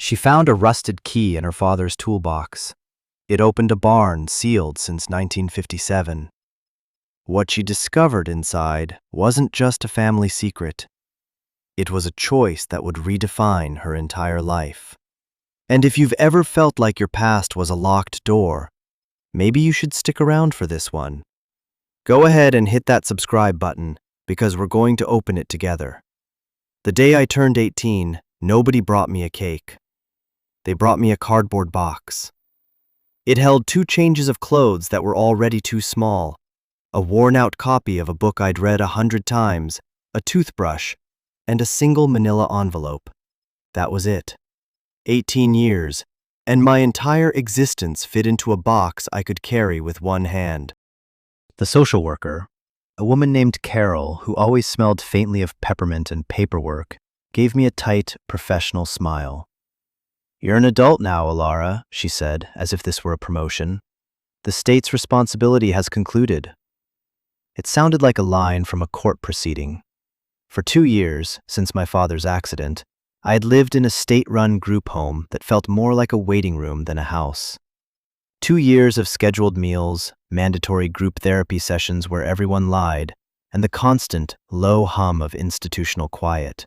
She found a rusted key in her father's toolbox. It opened a barn sealed since 1957. What she discovered inside wasn't just a family secret. It was a choice that would redefine her entire life. And if you've ever felt like your past was a locked door, maybe you should stick around for this one. Go ahead and hit that subscribe button because we're going to open it together. The day I turned 18, nobody brought me a cake. They brought me a cardboard box. It held 2 changes of clothes that were already too small, a worn-out copy of a book I'd read 100 times, a toothbrush, and a single manila envelope. That was it. 18 years, and my entire existence fit into a box I could carry with one hand. The social worker, a woman named Carol who always smelled faintly of peppermint and paperwork, gave me a tight, professional smile. "You're an adult now, Alara," she said, as if this were a promotion. "The state's responsibility has concluded." It sounded like a line from a court proceeding. For 2 years, since my father's accident, I had lived in a state-run group home that felt more like a waiting room than a house. 2 years of scheduled meals, mandatory group therapy sessions where everyone lied, and the constant, low hum of institutional quiet.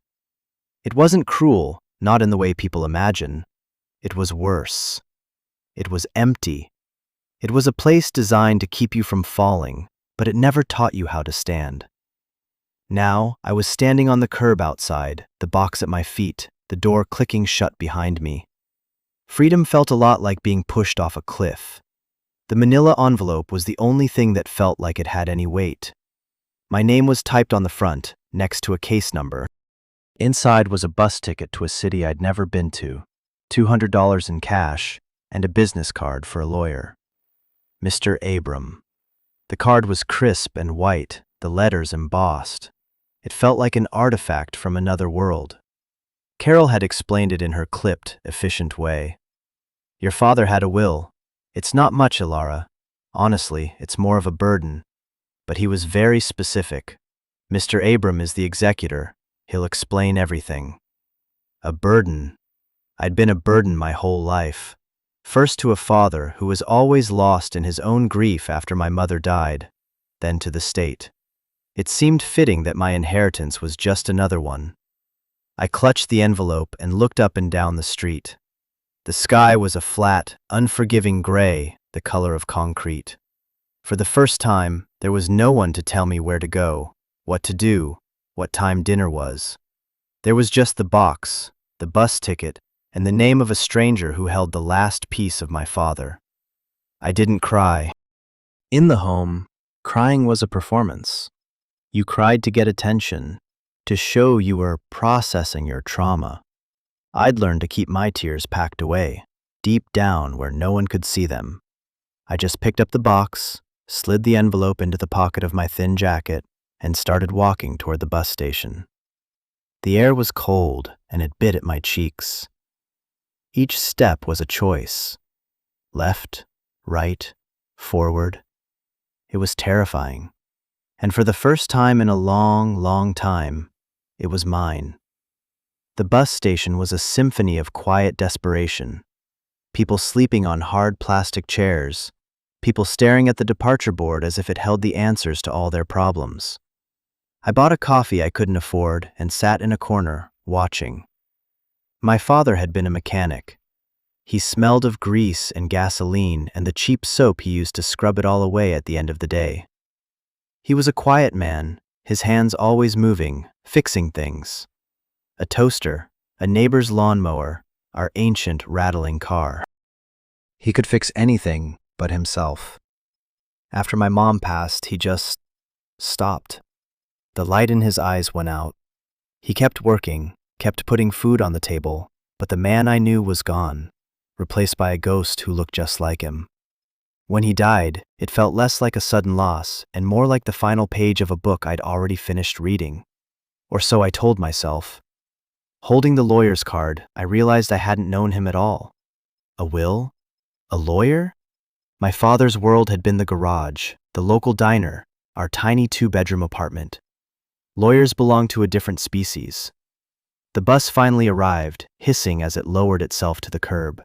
It wasn't cruel, not in the way people imagine. It was worse. It was empty. It was a place designed to keep you from falling, but it never taught you how to stand. Now, I was standing on the curb outside, the box at my feet, the door clicking shut behind me. Freedom felt a lot like being pushed off a cliff. The manila envelope was the only thing that felt like it had any weight. My name was typed on the front, next to a case number. Inside was a bus ticket to a city I'd never been to, $200 in cash, and a business card for a lawyer. Mr. Abram. The card was crisp and white, the letters embossed. It felt like an artifact from another world. Carol had explained it in her clipped, efficient way. "Your father had a will. It's not much, Alara. Honestly, it's more of a burden. But he was very specific. Mr. Abram is the executor. He'll explain everything." A burden. I'd been a burden my whole life. First to a father who was always lost in his own grief after my mother died, then to the state. It seemed fitting that my inheritance was just another one. I clutched the envelope and looked up and down the street. The sky was a flat, unforgiving gray, the color of concrete. For the first time, there was no one to tell me where to go, what to do, what time dinner was. There was just the box, the bus ticket, and the name of a stranger who held the last piece of my father. I didn't cry. In the home, crying was a performance. You cried to get attention, to show you were processing your trauma. I'd learned to keep my tears packed away, deep down where no one could see them. I just picked up the box, slid the envelope into the pocket of my thin jacket, and started walking toward the bus station. The air was cold, and it bit at my cheeks. Each step was a choice. Left, right, forward. It was terrifying. And for the first time in a long, long time, it was mine. The bus station was a symphony of quiet desperation. People sleeping on hard plastic chairs. People staring at the departure board as if it held the answers to all their problems. I bought a coffee I couldn't afford and sat in a corner, watching. My father had been a mechanic. He smelled of grease and gasoline and the cheap soap he used to scrub it all away at the end of the day. He was a quiet man, his hands always moving, fixing things. A toaster, a neighbor's lawnmower, our ancient rattling car. He could fix anything but himself. After my mom passed, he just stopped. The light in his eyes went out. He kept working, kept putting food on the table, but the man I knew was gone, replaced by a ghost who looked just like him. When he died, it felt less like a sudden loss and more like the final page of a book I'd already finished reading. Or so I told myself. Holding the lawyer's card, I realized I hadn't known him at all. A will? A lawyer? My father's world had been the garage, the local diner, our tiny 2-bedroom apartment. Lawyers belonged to a different species. The bus finally arrived, hissing as it lowered itself to the curb.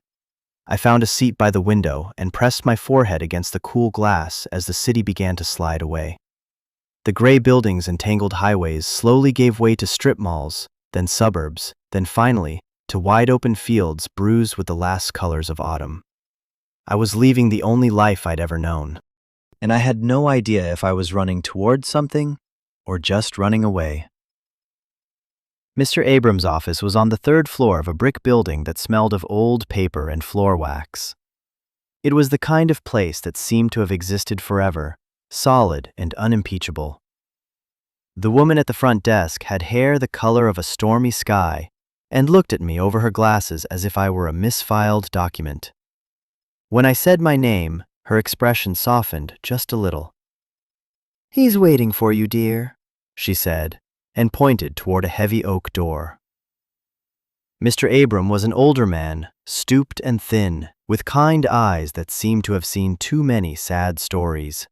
I found a seat by the window and pressed my forehead against the cool glass as the city began to slide away. The gray buildings and tangled highways slowly gave way to strip malls, then suburbs, then finally, to wide-open fields bruised with the last colors of autumn. I was leaving the only life I'd ever known, and I had no idea if I was running towards something or just running away. Mr. Abrams' office was on the third floor of a brick building that smelled of old paper and floor wax. It was the kind of place that seemed to have existed forever, solid and unimpeachable. The woman at the front desk had hair the color of a stormy sky and looked at me over her glasses as if I were a misfiled document. When I said my name, her expression softened just a little. "He's waiting for you, dear," she said, and pointed toward a heavy oak door. Mr. Abram was an older man, stooped and thin, with kind eyes that seemed to have seen too many sad stories.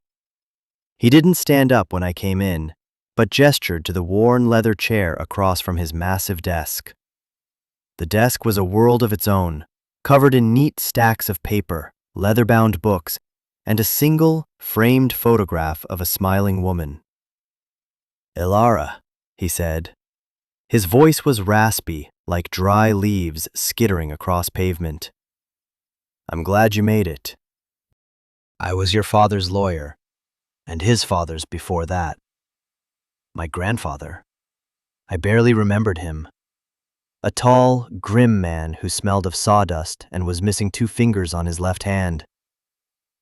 He didn't stand up when I came in, but gestured to the worn leather chair across from his massive desk. The desk was a world of its own, covered in neat stacks of paper, leather-bound books, and a single, framed photograph of a smiling woman. "Elara," he said. His voice was raspy, like dry leaves skittering across pavement. "I'm glad you made it. I was your father's lawyer, and his father's before that. My grandfather. I barely remembered him. A tall, grim man who smelled of sawdust and was missing 2 fingers on his left hand.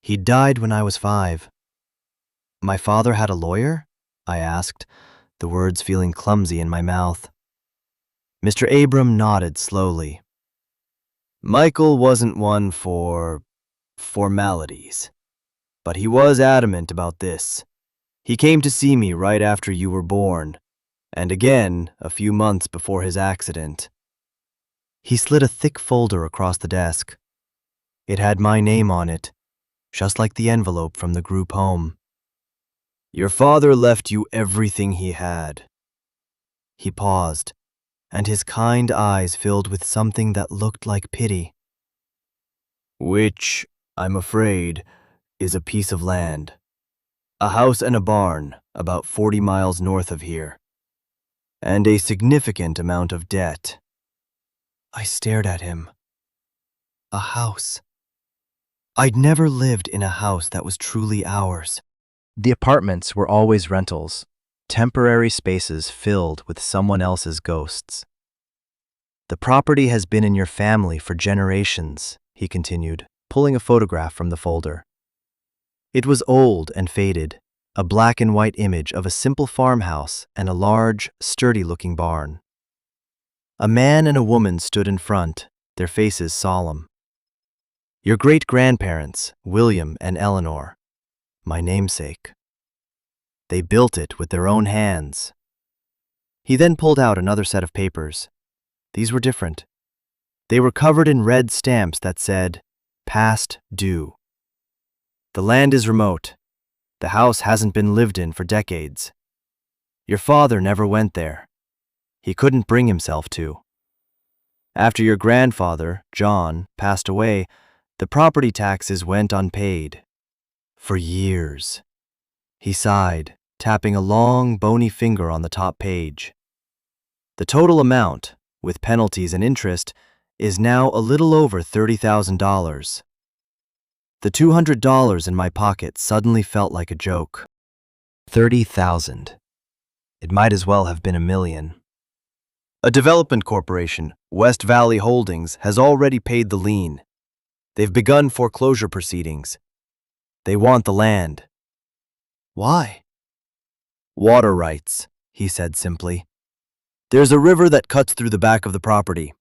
He died when I was 5. My father had a lawyer?" I asked, the words feeling clumsy in my mouth. Mr. Abram nodded slowly. "Michael wasn't one for formalities, but he was adamant about this. He came to see me right after you were born, and again a few months before his accident." He slid a thick folder across the desk. It had my name on it, just like the envelope from the group home. "Your father left you everything he had." He paused, and his kind eyes filled with something that looked like pity. "Which, I'm afraid, is a piece of land. A house and a barn about 40 miles north of here. And a significant amount of debt." I stared at him. A house. I'd never lived in a house that was truly ours. The apartments were always rentals, temporary spaces filled with someone else's ghosts. "The property has been in your family for generations," he continued, pulling a photograph from the folder. It was old and faded, a black and white image of a simple farmhouse and a large, sturdy-looking barn. A man and a woman stood in front, their faces solemn. "Your great-grandparents, William and Eleanor, my namesake. They built it with their own hands." He then pulled out another set of papers. These were different. They were covered in red stamps that said, "Past due." "The land is remote. The house hasn't been lived in for decades. Your father never went there. He couldn't bring himself to. After your grandfather, John, passed away, the property taxes went unpaid. For years." He sighed, tapping a long, bony finger on the top page. "The total amount, with penalties and interest, is now a little over $30,000. The $200 in my pocket suddenly felt like a joke. 30,000. It might as well have been $1 million. "A development corporation, West Valley Holdings, has already paid the lien. They've begun foreclosure proceedings. They want the land." "Why?" "Water rights," he said simply. "There's a river that cuts through the back of the property.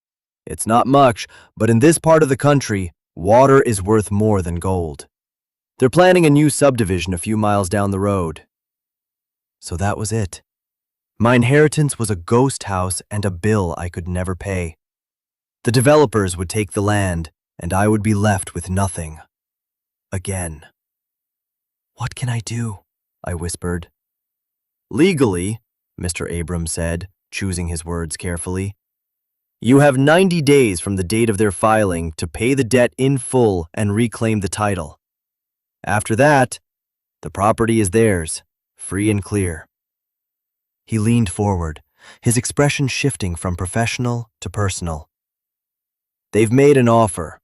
It's not much, but in this part of the country, water is worth more than gold. They're planning a new subdivision a few miles down the road." So that was it. My inheritance was a ghost house and a bill I could never pay. The developers would take the land, and I would be left with nothing. Again. "What can I do?" I whispered. "Legally," Mr. Abrams said, choosing his words carefully, You have 90 days from the date of their filing to pay the debt in full and reclaim the title. After that, the property is theirs, free and clear." He leaned forward, his expression shifting from professional to personal. "They've made an offer.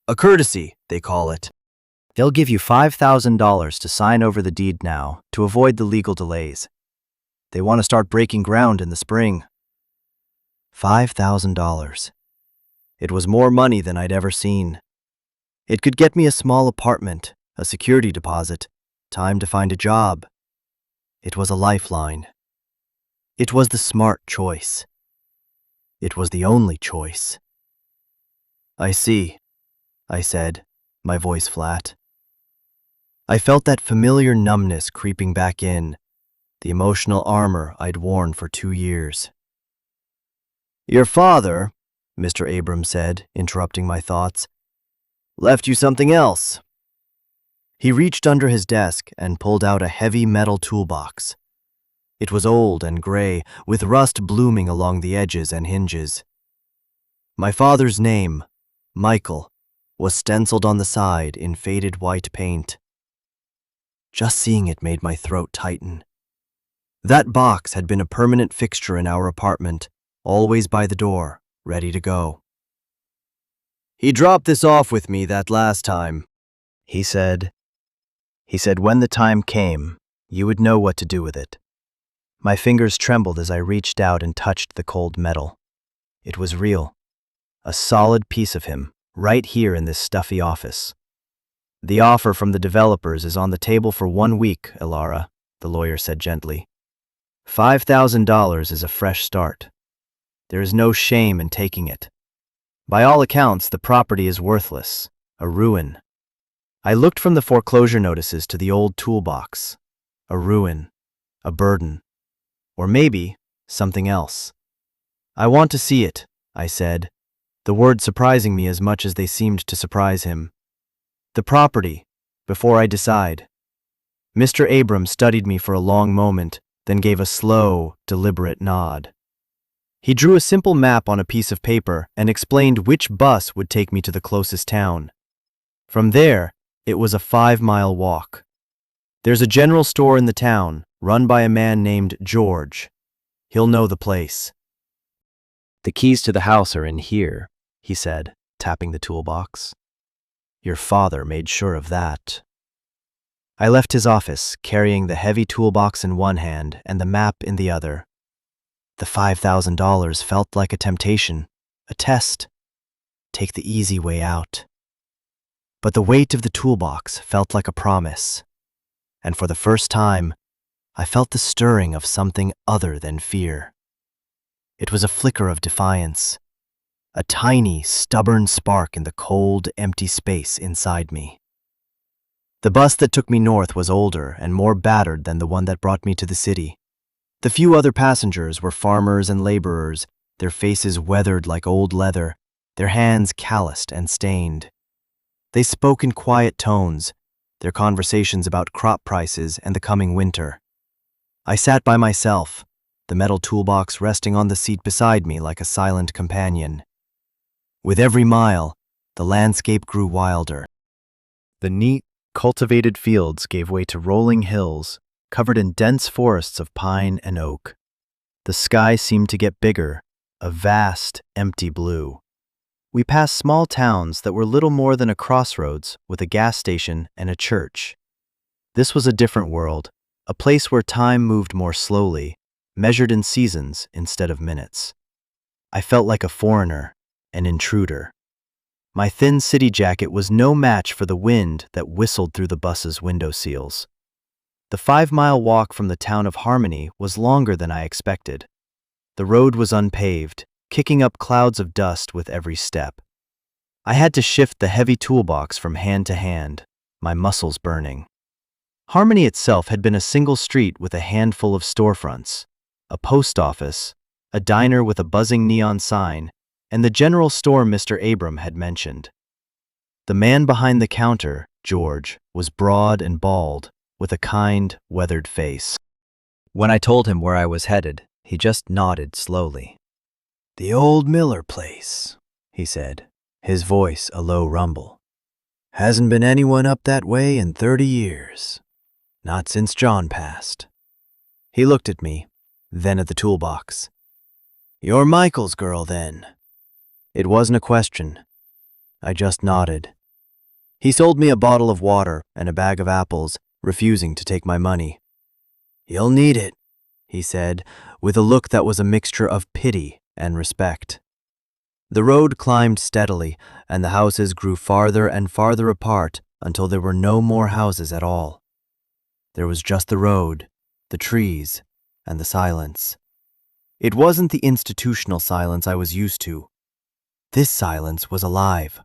A courtesy, they call it. They'll give you $5,000 to sign over the deed now to avoid the legal delays. They want to start breaking ground in the spring." $5,000. It was more money than I'd ever seen. It could get me a small apartment, a security deposit, time to find a job. It was a lifeline. It was the smart choice. It was the only choice. "I see," I said, my voice flat. I felt that familiar numbness creeping back in, the emotional armor I'd worn for 2 years. "Your father," Mr. Abrams said, interrupting my thoughts, "left you something else." He reached under his desk and pulled out a heavy metal toolbox. It was old and gray, with rust blooming along the edges and hinges. My father's name, Michael, was stenciled on the side in faded white paint. Just seeing it made my throat tighten. That box had been a permanent fixture in our apartment, always by the door, ready to go. "He dropped this off with me that last time," he said. He said when the time came, you would know what to do with it. My fingers trembled as I reached out and touched the cold metal. It was real. A solid piece of him, right here in this stuffy office. "The offer from the developers is on the table for 1 week, Ilara," the lawyer said gently. $5,000 is a fresh start. There is no shame in taking it. By all accounts, the property is worthless, a ruin. I looked from the foreclosure notices to the old toolbox. A ruin, a burden, or maybe something else. "I want to see it," I said, the words surprising me as much as they seemed to surprise him. "The property, before I decide." Mr. Abrams studied me for a long moment, then gave a slow, deliberate nod. He drew a simple map on a piece of paper and explained which bus would take me to the closest town. From there, it was a 5-mile walk. "There's a general store in the town, run by a man named George. He'll know the place." "The keys to the house are in here," he said, tapping the toolbox. "Your father made sure of that." I left his office, carrying the heavy toolbox in one hand and the map in the other. The $5,000 felt like a temptation, a test. Take the easy way out. But the weight of the toolbox felt like a promise. And for the first time, I felt the stirring of something other than fear. It was a flicker of defiance, a tiny, stubborn spark in the cold, empty space inside me. The bus that took me north was older and more battered than the one that brought me to the city. The few other passengers were farmers and laborers, their faces weathered like old leather, their hands calloused and stained. They spoke in quiet tones, their conversations about crop prices and the coming winter. I sat by myself, the metal toolbox resting on the seat beside me like a silent companion. With every mile, the landscape grew wilder. The neat, cultivated fields gave way to rolling hills, covered in dense forests of pine and oak. The sky seemed to get bigger, a vast, empty blue. We passed small towns that were little more than a crossroads with a gas station and a church. This was a different world, a place where time moved more slowly, measured in seasons instead of minutes. I felt like a foreigner, an intruder. My thin city jacket was no match for the wind that whistled through the bus's window seals. The 5-mile walk from the town of Harmony was longer than I expected. The road was unpaved, kicking up clouds of dust with every step. I had to shift the heavy toolbox from hand to hand, my muscles burning. Harmony itself had been a single street with a handful of storefronts, a post office, a diner with a buzzing neon sign, and the general store Mr. Abram had mentioned. The man behind the counter, George, was broad and bald, with a kind, weathered face. When I told him where I was headed, he just nodded slowly. "The old Miller place," he said, his voice a low rumble. "Hasn't been anyone up that way in 30 years. Not since John passed." He looked at me, then at the toolbox. "You're Michael's girl, then?" It wasn't a question. I just nodded. He sold me a bottle of water and a bag of apples, refusing to take my money. "You'll need it," he said, with a look that was a mixture of pity and respect. The road climbed steadily, and the houses grew farther and farther apart until there were no more houses at all. There was just the road, the trees, and the silence. It wasn't the institutional silence I was used to. This silence was alive.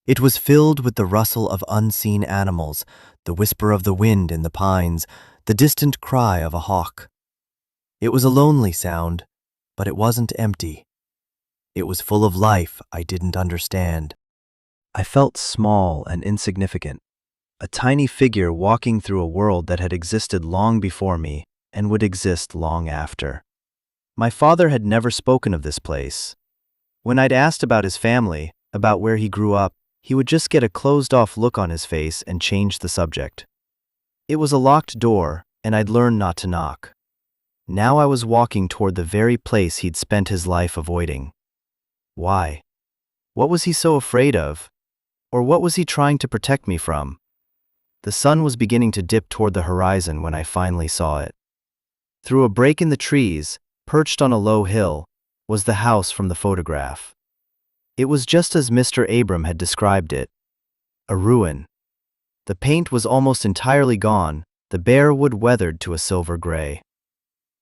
It was filled with the rustle of unseen animals, the whisper of the wind in the pines, the distant cry of a hawk. It was a lonely sound, but it wasn't empty. It was full of life I didn't understand. I felt small and insignificant, a tiny figure walking through a world that had existed long before me and would exist long after. My father had never spoken of this place. When I'd asked about his family, about where he grew up, he would just get a closed-off look on his face and change the subject. It was a locked door, and I'd learned not to knock. Now I was walking toward the very place he'd spent his life avoiding. Why? What was he so afraid of? Or what was he trying to protect me from? The sun was beginning to dip toward the horizon when I finally saw it. Through a break in the trees, perched on a low hill, was the house from the photograph. It was just as Mr. Abram had described it, a ruin. The paint was almost entirely gone, the bare wood weathered to a silver gray.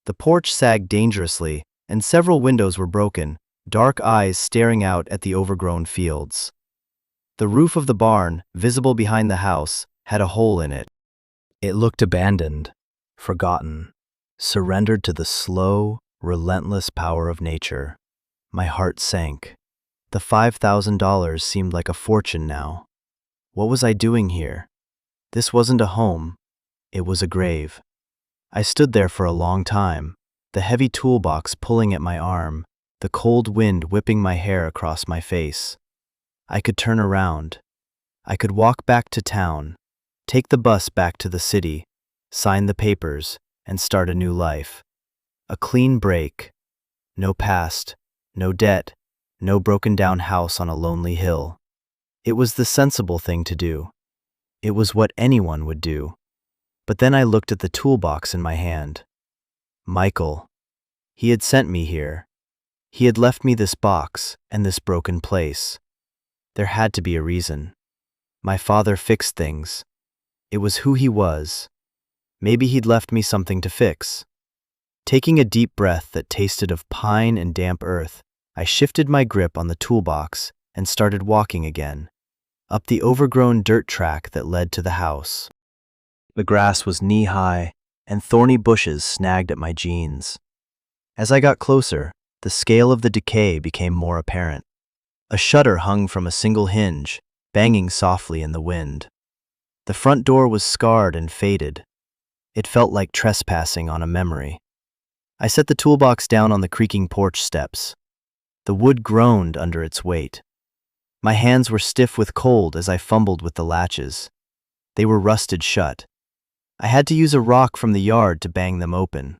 The porch sagged dangerously, and several windows were broken, dark eyes staring out at the overgrown fields. The roof of the barn, visible behind the house, had a hole in it. It looked abandoned, forgotten, surrendered to the slow, relentless power of nature. My heart sank. The $5,000 seemed like a fortune now. What was I doing here? This wasn't a home. It was a grave. I stood there for a long time, the heavy toolbox pulling at my arm, the cold wind whipping my hair across my face. I could turn around. I could walk back to town, take the bus back to the city, sign the papers, and start a new life. A clean break. No past, no debt, no broken-down house on a lonely hill. It was the sensible thing to do. It was what anyone would do. But then I looked at the toolbox in my hand. Michael. He had sent me here. He had left me this box and this broken place. There had to be a reason. My father fixed things. It was who he was. Maybe he'd left me something to fix. Taking a deep breath that tasted of pine and damp earth, I shifted my grip on the toolbox and started walking again, up the overgrown dirt track that led to the house. The grass was knee-high, and thorny bushes snagged at my jeans. As I got closer, the scale of the decay became more apparent. A shutter hung from a single hinge, banging softly in the wind. The front door was scarred and faded. It felt like trespassing on a memory. I set the toolbox down on the creaking porch steps. The wood groaned under its weight. My hands were stiff with cold as I fumbled with the latches. They were rusted shut. I had to use a rock from the yard to bang them open.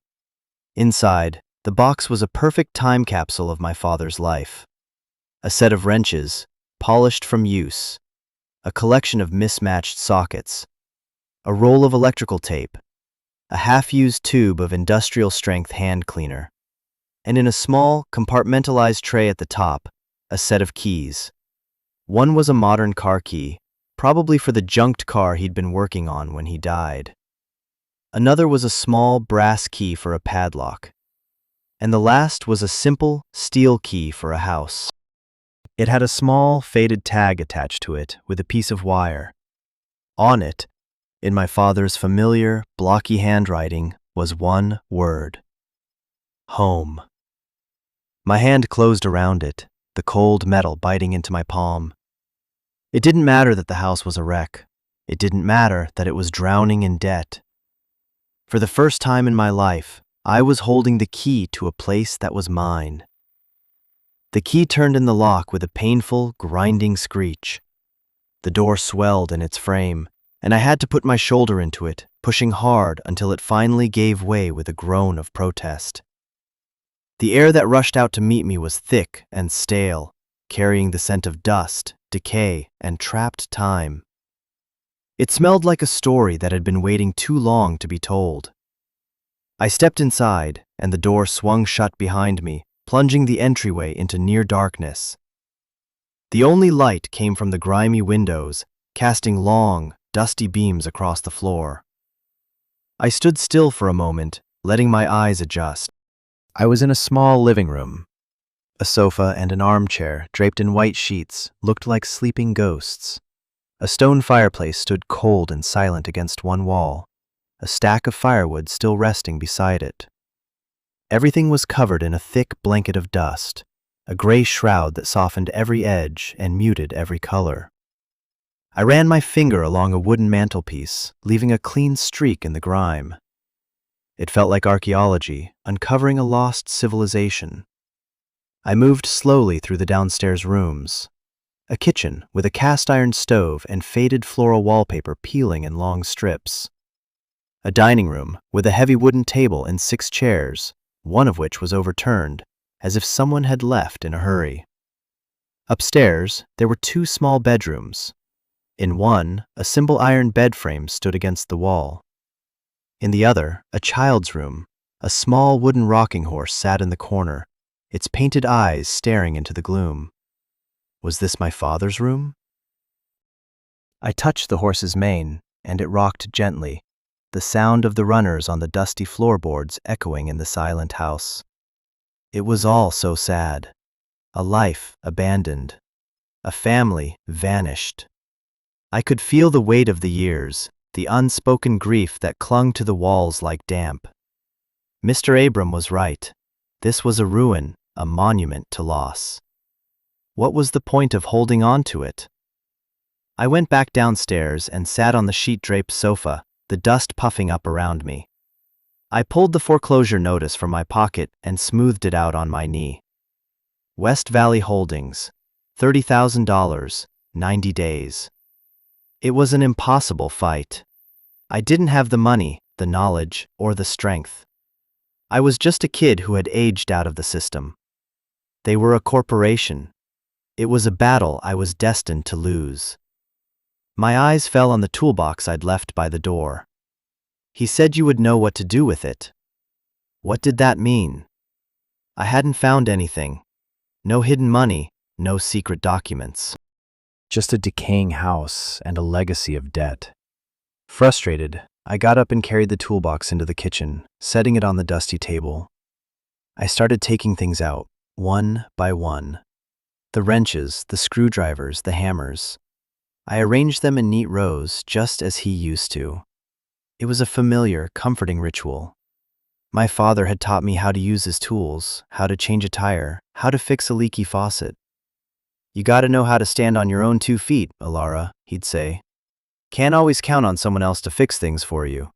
Inside, the box was a perfect time capsule of my father's life. A set of wrenches, polished from use. A collection of mismatched sockets. A roll of electrical tape. A half-used tube of industrial-strength hand cleaner. And in a small, compartmentalized tray at the top, a set of keys. One was a modern car key, probably for the junked car he'd been working on when he died. Another was a small brass key for a padlock. And the last was a simple steel key for a house. It had a small, faded tag attached to it with a piece of wire. On it, in my father's familiar, blocky handwriting, was one word. Home. My hand closed around it, the cold metal biting into my palm. It didn't matter that the house was a wreck. It didn't matter that it was drowning in debt. For the first time in my life, I was holding the key to a place that was mine. The key turned in the lock with a painful, grinding screech. The door swelled in its frame, and I had to put my shoulder into it, pushing hard until it finally gave way with a groan of protest. The air that rushed out to meet me was thick and stale, carrying the scent of dust, decay, and trapped time. It smelled like a story that had been waiting too long to be told. I stepped inside, and the door swung shut behind me, plunging the entryway into near darkness. The only light came from the grimy windows, casting long, dusty beams across the floor. I stood still for a moment, letting my eyes adjust. I was in a small living room. A sofa and an armchair, draped in white sheets, looked like sleeping ghosts. A stone fireplace stood cold and silent against one wall, a stack of firewood still resting beside it. Everything was covered in a thick blanket of dust, a gray shroud that softened every edge and muted every color. I ran my finger along a wooden mantelpiece, leaving a clean streak in the grime. It felt like archaeology, uncovering a lost civilization. I moved slowly through the downstairs rooms. A kitchen with a cast-iron stove and faded floral wallpaper peeling in long strips. A dining room with a heavy wooden table and 6 chairs, one of which was overturned, as if someone had left in a hurry. Upstairs, there were 2 small bedrooms. In one, a simple iron bed frame stood against the wall. In the other, a child's room. A small wooden rocking horse sat in the corner, its painted eyes staring into the gloom. Was this my father's room? I touched the horse's mane, and it rocked gently, the sound of the runners on the dusty floorboards echoing in the silent house. It was all so sad. A life abandoned. A family vanished. I could feel the weight of the years, the unspoken grief that clung to the walls like damp. Mr. Abram was right. This was a ruin, a monument to loss. What was the point of holding on to it? I went back downstairs and sat on the sheet-draped sofa, the dust puffing up around me. I pulled the foreclosure notice from my pocket and smoothed it out on my knee. West Valley Holdings, $30,000, 90 days. It was an impossible fight. I didn't have the money, the knowledge, or the strength. I was just a kid who had aged out of the system. They were a corporation. It was a battle I was destined to lose. My eyes fell on the toolbox I'd left by the door. He said you would know what to do with it. What did that mean? I hadn't found anything. No hidden money, no secret documents. Just a decaying house and a legacy of debt. Frustrated, I got up and carried the toolbox into the kitchen, setting it on the dusty table. I started taking things out, one by one. The wrenches, the screwdrivers, the hammers. I arranged them in neat rows, just as he used to. It was a familiar, comforting ritual. My father had taught me how to use his tools, how to change a tire, how to fix a leaky faucet. You gotta know how to stand on your own 2 feet, Alara, he'd say. Can't always count on someone else to fix things for you.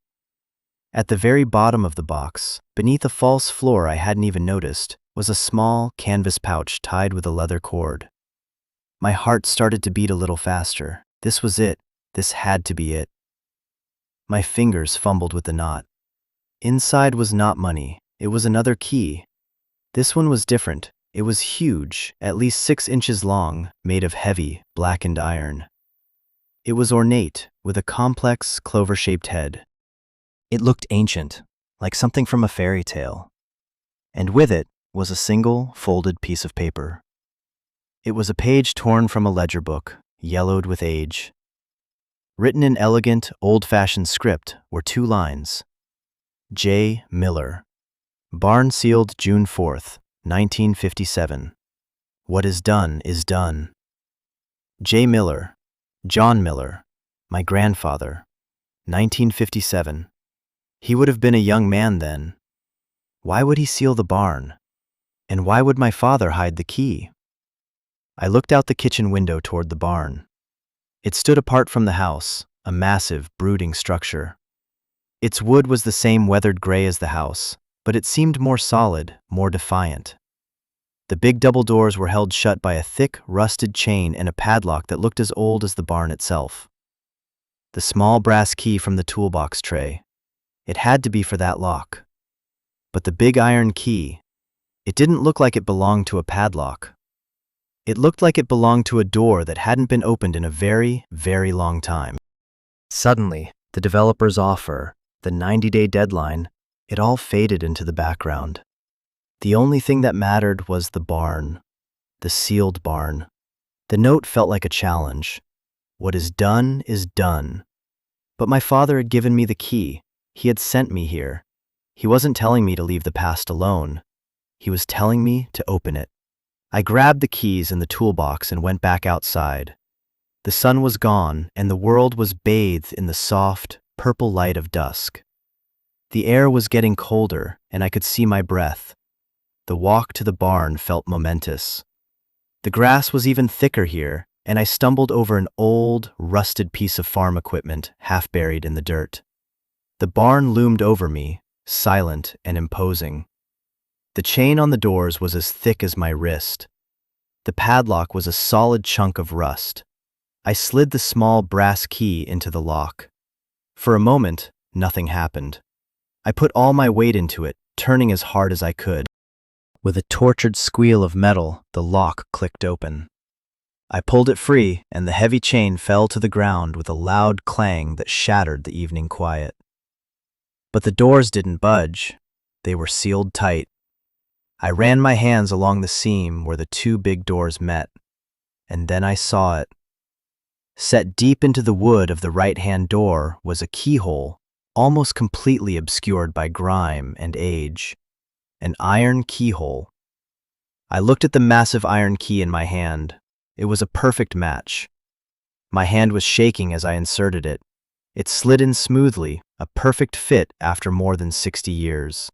At the very bottom of the box, beneath a false floor I hadn't even noticed, was a small canvas pouch tied with a leather cord. My heart started to beat a little faster. This was it. This had to be it. My fingers fumbled with the knot. Inside was not money. It was another key. This one was different. It was huge, at least 6 inches long, made of heavy, blackened iron. It was ornate, with a complex, clover-shaped head. It looked ancient, like something from a fairy tale. And with it was a single, folded piece of paper. It was a page torn from a ledger book, yellowed with age. Written in elegant, old-fashioned script were 2 lines. J. Miller. Barn sealed June 4th, 1957. What is done is done. J. Miller. John Miller. My grandfather. 1957. He would have been a young man then. Why would he seal the barn? And why would my father hide the key? I looked out the kitchen window toward the barn. It stood apart from the house, a massive, brooding structure. Its wood was the same weathered gray as the house, but it seemed more solid, more defiant. The big double doors were held shut by a thick, rusted chain and a padlock that looked as old as the barn itself. The small brass key from the toolbox tray. It had to be for that lock. But the big iron key, it didn't look like it belonged to a padlock. It looked like it belonged to a door that hadn't been opened in a very, very long time. Suddenly, the developer's offer, the 90-day deadline, it all faded into the background. The only thing that mattered was the barn, the sealed barn. The note felt like a challenge. What is done is done. But my father had given me the key. He had sent me here. He wasn't telling me to leave the past alone. He was telling me to open it. I grabbed the keys in the toolbox and went back outside. The sun was gone, and the world was bathed in the soft, purple light of dusk. The air was getting colder, and I could see my breath. The walk to the barn felt momentous. The grass was even thicker here, and I stumbled over an old, rusted piece of farm equipment half buried in the dirt. The barn loomed over me, silent and imposing. The chain on the doors was as thick as my wrist. The padlock was a solid chunk of rust. I slid the small brass key into the lock. For a moment, nothing happened. I put all my weight into it, turning as hard as I could. With a tortured squeal of metal, the lock clicked open. I pulled it free, and the heavy chain fell to the ground with a loud clang that shattered the evening quiet. But the doors didn't budge. They were sealed tight. I ran my hands along the seam where the two big doors met, and then I saw it. Set deep into the wood of the right-hand door was a keyhole, almost completely obscured by grime and age. An iron keyhole. I looked at the massive iron key in my hand. It was a perfect match. My hand was shaking as I inserted it. It slid in smoothly, a perfect fit after more than 60 years.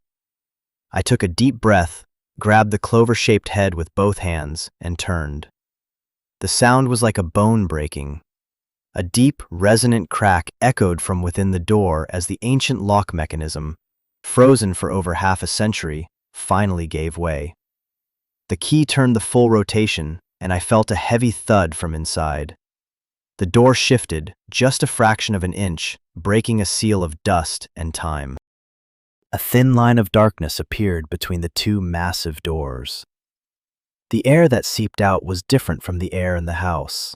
I took a deep breath, grabbed the clover-shaped head with both hands, and turned. The sound was like a bone breaking. A deep, resonant crack echoed from within the door as the ancient lock mechanism, frozen for over half a century, finally gave way. The key turned the full rotation, and I felt a heavy thud from inside. The door shifted, just a fraction of an inch, breaking a seal of dust and time. A thin line of darkness appeared between the two massive doors. The air that seeped out was different from the air in the house.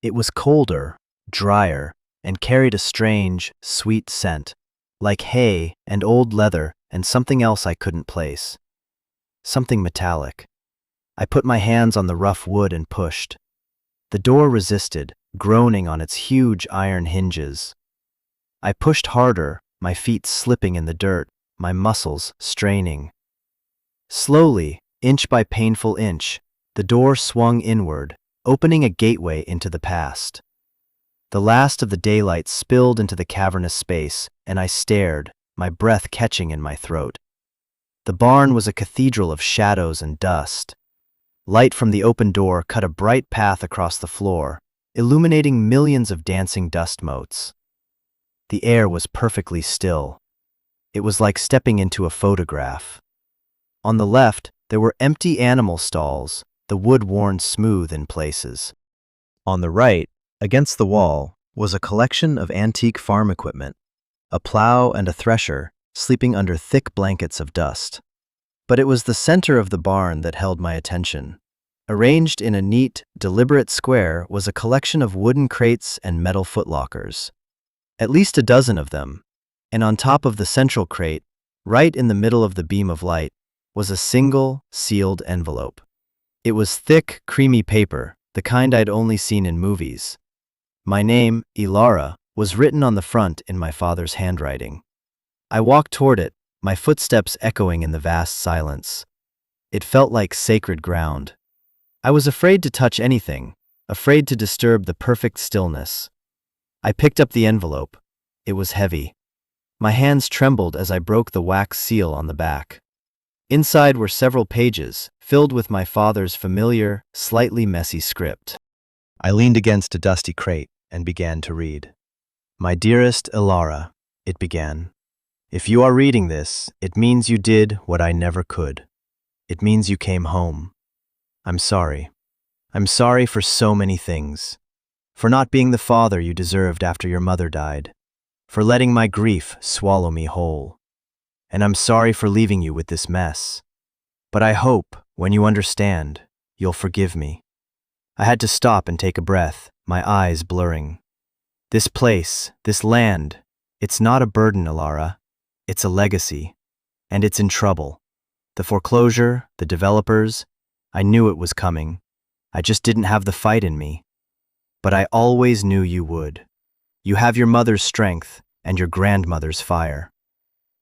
It was colder, drier, and carried a strange, sweet scent, like hay and old leather and something else I couldn't place. Something metallic. I put my hands on the rough wood and pushed. The door resisted, groaning on its huge iron hinges. I pushed harder, my feet slipping in the dirt, my muscles straining. Slowly, inch by painful inch, the door swung inward, opening a gateway into the past. The last of the daylight spilled into the cavernous space, and I stared, my breath catching in my throat. The barn was a cathedral of shadows and dust. Light from the open door cut a bright path across the floor, illuminating millions of dancing dust motes. The air was perfectly still. It was like stepping into a photograph. On the left, there were empty animal stalls, the wood worn smooth in places. On the right, against the wall, was a collection of antique farm equipment, a plow and a thresher, sleeping under thick blankets of dust. But it was the center of the barn that held my attention. Arranged in a neat, deliberate square was a collection of wooden crates and metal footlockers. At least a dozen of them, and on top of the central crate, right in the middle of the beam of light, was a single, sealed envelope. It was thick, creamy paper, the kind I'd only seen in movies. My name, Ilara, was written on the front in my father's handwriting. I walked toward it, my footsteps echoing in the vast silence. It felt like sacred ground. I was afraid to touch anything, afraid to disturb the perfect stillness. I picked up the envelope. It was heavy. My hands trembled as I broke the wax seal on the back. Inside were several pages, filled with my father's familiar, slightly messy script. I leaned against a dusty crate and began to read. "My dearest Ilara," it began. "If you are reading this, it means you did what I never could. It means you came home. I'm sorry. I'm sorry for so many things. For not being the father you deserved after your mother died. For letting my grief swallow me whole. And I'm sorry for leaving you with this mess. But I hope, when you understand, you'll forgive me. I had to stop and take a breath, my eyes blurring. This place, this land, it's not a burden, Alara. It's a legacy. And it's in trouble. The foreclosure, the developers, I knew it was coming. I just didn't have the fight in me. But I always knew you would. You have your mother's strength and your grandmother's fire.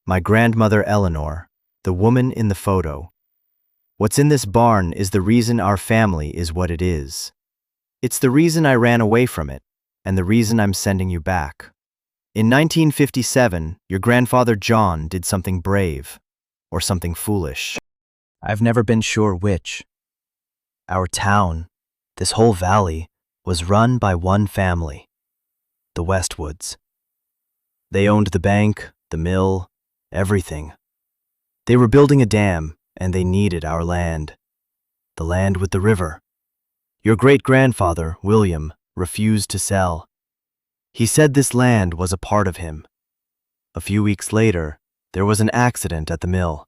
My grandmother Eleanor, the woman in the photo. What's in this barn is the reason our family is what it is. It's the reason I ran away from it, and the reason I'm sending you back. In 1957, your grandfather John did something brave, or something foolish. I've never been sure which. Our town, this whole valley, was run by one family, the Westwoods. They owned the bank, the mill, everything. They were building a dam, and they needed our land. The land with the river. Your great-grandfather, William, refused to sell. He said this land was a part of him. A few weeks later, there was an accident at the mill.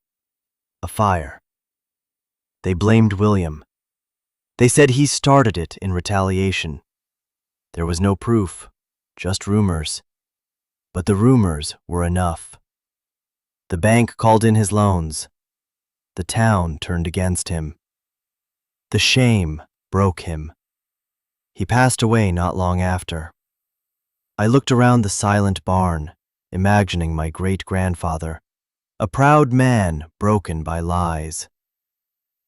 A fire. They blamed William. They said he started it in retaliation. There was no proof, just rumors. But the rumors were enough. The bank called in his loans. The town turned against him. The shame broke him. He passed away not long after. I looked around the silent barn, imagining my great-grandfather, a proud man broken by lies.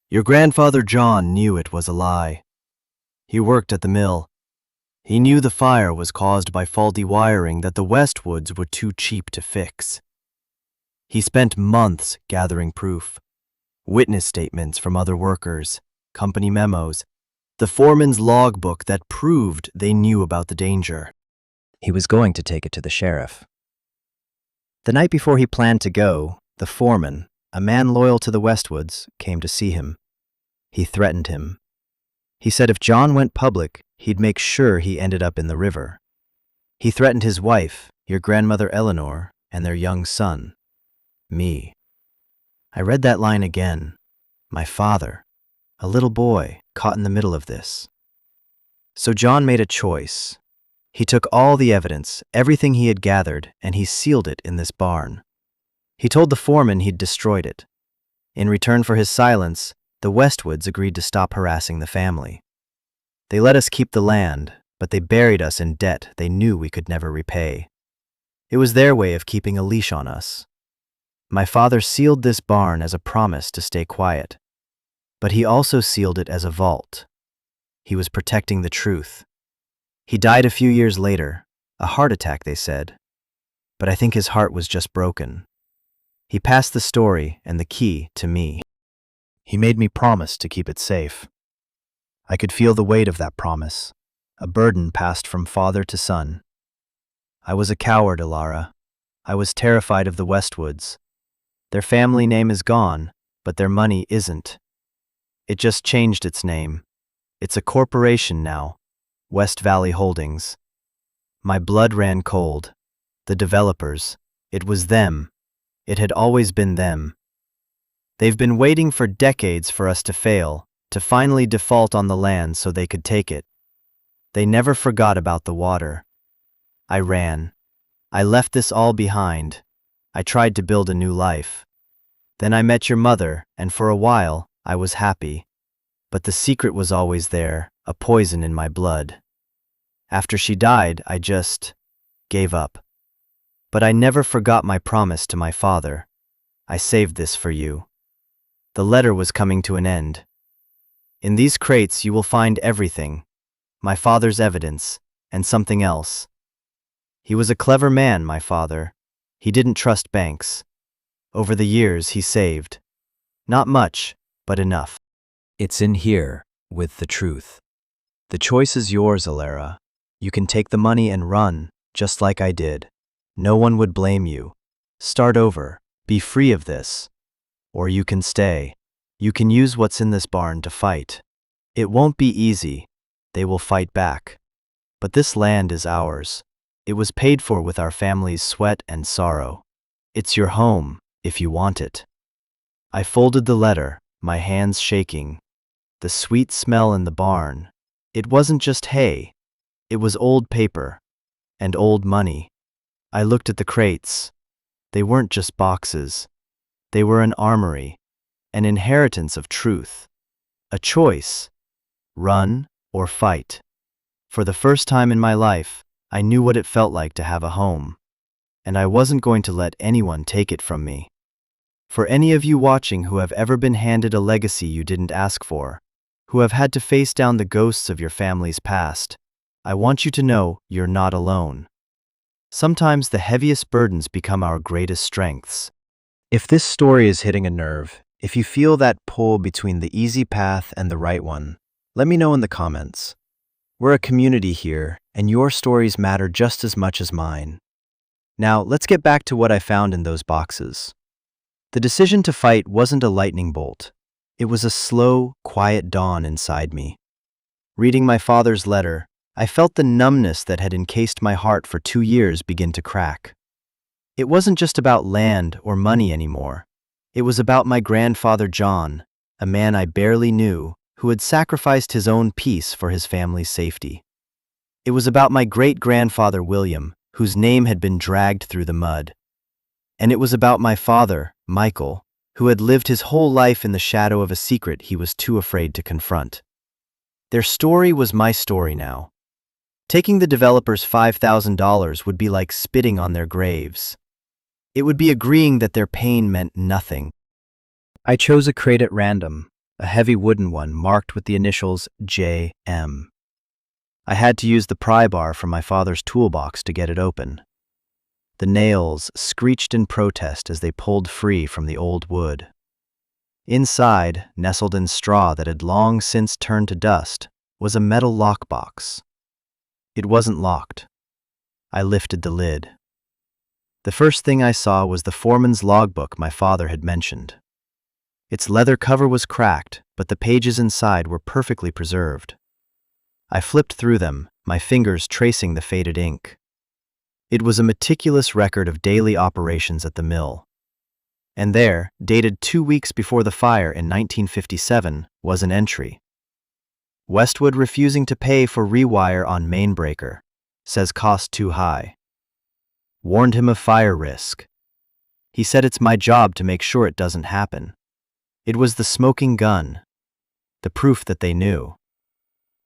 Your grandfather John knew it was a lie. He worked at the mill. He knew the fire was caused by faulty wiring that the Westwoods were too cheap to fix. He spent months gathering proof, witness statements from other workers, company memos, the foreman's logbook that proved they knew about the danger. He was going to take it to the sheriff. The night before he planned to go, the foreman, a man loyal to the Westwoods, came to see him. He threatened him. He said if John went public, he'd make sure he ended up in the river. He threatened his wife, your grandmother Eleanor, and their young son, me. I read that line again. My father, a little boy, caught in the middle of this. So John made a choice. He took all the evidence, everything he had gathered, and he sealed it in this barn. He told the foreman he'd destroyed it. In return for his silence, the Westwoods agreed to stop harassing the family. They let us keep the land, but they buried us in debt they knew we could never repay. It was their way of keeping a leash on us. My father sealed this barn as a promise to stay quiet, but he also sealed it as a vault. He was protecting the truth. He died a few years later, a heart attack, they said, but I think his heart was just broken. He passed the story and the key to me. He made me promise to keep it safe. I could feel the weight of that promise, a burden passed from father to son. I was a coward, Alara. I was terrified of the Westwoods. Their family name is gone, but their money isn't. It just changed its name. It's a corporation now, West Valley Holdings. My blood ran cold. The developers. It was them. It had always been them. They've been waiting for decades for us to fail, to finally default on the land so they could take it. They never forgot about the water. I ran. I left this all behind. I tried to build a new life. Then I met your mother, and for a while, I was happy. But the secret was always there, a poison in my blood. After she died, I just gave up. But I never forgot my promise to my father. I saved this for you. The letter was coming to an end. In these crates you will find everything. My father's evidence, and something else. He was a clever man, my father. He didn't trust banks. Over the years he saved. Not much, but enough. It's in here, with the truth. The choice is yours, Alara. You can take the money and run, just like I did. No one would blame you. Start over. Be free of this. Or you can stay. You can use what's in this barn to fight. It won't be easy. They will fight back. But this land is ours. It was paid for with our family's sweat and sorrow. It's your home, if you want it." I folded the letter, my hands shaking. The sweet smell in the barn. It wasn't just hay. It was old paper and old money. I looked at the crates. They weren't just boxes. They were an armory, an inheritance of truth. A choice: run or fight. For the first time in my life, I knew what it felt like to have a home. And I wasn't going to let anyone take it from me. For any of you watching who have ever been handed a legacy you didn't ask for, who have had to face down the ghosts of your family's past, I want you to know you're not alone. Sometimes the heaviest burdens become our greatest strengths. If this story is hitting a nerve, if you feel that pull between the easy path and the right one, let me know in the comments. We're a community here, and your stories matter just as much as mine. Now, let's get back to what I found in those boxes. The decision to fight wasn't a lightning bolt. It was a slow, quiet dawn inside me. Reading my father's letter, I felt the numbness that had encased my heart for 2 years begin to crack. It wasn't just about land or money anymore. It was about my grandfather John, a man I barely knew, who had sacrificed his own peace for his family's safety. It was about my great-grandfather William, whose name had been dragged through the mud. And it was about my father, Michael, who had lived his whole life in the shadow of a secret he was too afraid to confront. Their story was my story now. Taking the developers $5,000 would be like spitting on their graves. It would be agreeing that their pain meant nothing. I chose a crate at random, a heavy wooden one marked with the initials J.M. I had to use the pry bar from my father's toolbox to get it open. The nails screeched in protest as they pulled free from the old wood. Inside, nestled in straw that had long since turned to dust, was a metal lockbox. It wasn't locked. I lifted the lid. The first thing I saw was the foreman's logbook my father had mentioned. Its leather cover was cracked, but the pages inside were perfectly preserved. I flipped through them, my fingers tracing the faded ink. It was a meticulous record of daily operations at the mill. And there, dated 2 weeks before the fire in 1957, was an entry. Westwood refusing to pay for rewire on main breaker. Says cost too high. Warned him of fire risk. He said it's my job to make sure it doesn't happen. It was the smoking gun, the proof that they knew.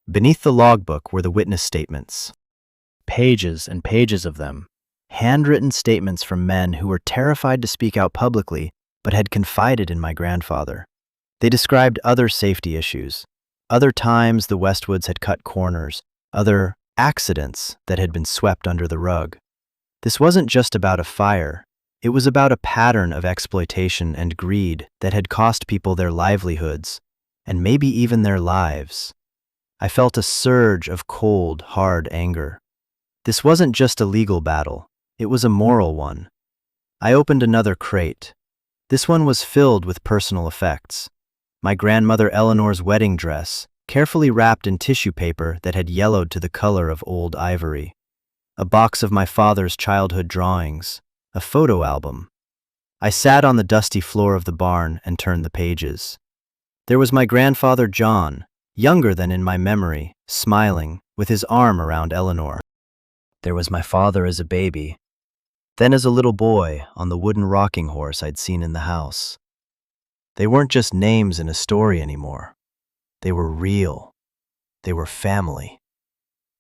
Beneath the logbook were the witness statements. Pages and pages of them. Handwritten statements from men who were terrified to speak out publicly but had confided in my grandfather. They described other safety issues, other times the Westwoods had cut corners, other accidents that had been swept under the rug. This wasn't just about a fire. It was about a pattern of exploitation and greed that had cost people their livelihoods, and maybe even their lives. I felt a surge of cold, hard anger. This wasn't just a legal battle, it was a moral one. I opened another crate. This one was filled with personal effects. My grandmother Eleanor's wedding dress, carefully wrapped in tissue paper that had yellowed to the color of old ivory. A box of my father's childhood drawings. A photo album. I sat on the dusty floor of the barn and turned the pages. There was my grandfather John, younger than in my memory, smiling, with his arm around Eleanor. There was my father as a baby, then as a little boy on the wooden rocking horse I'd seen in the house. They weren't just names in a story anymore. They were real. They were family.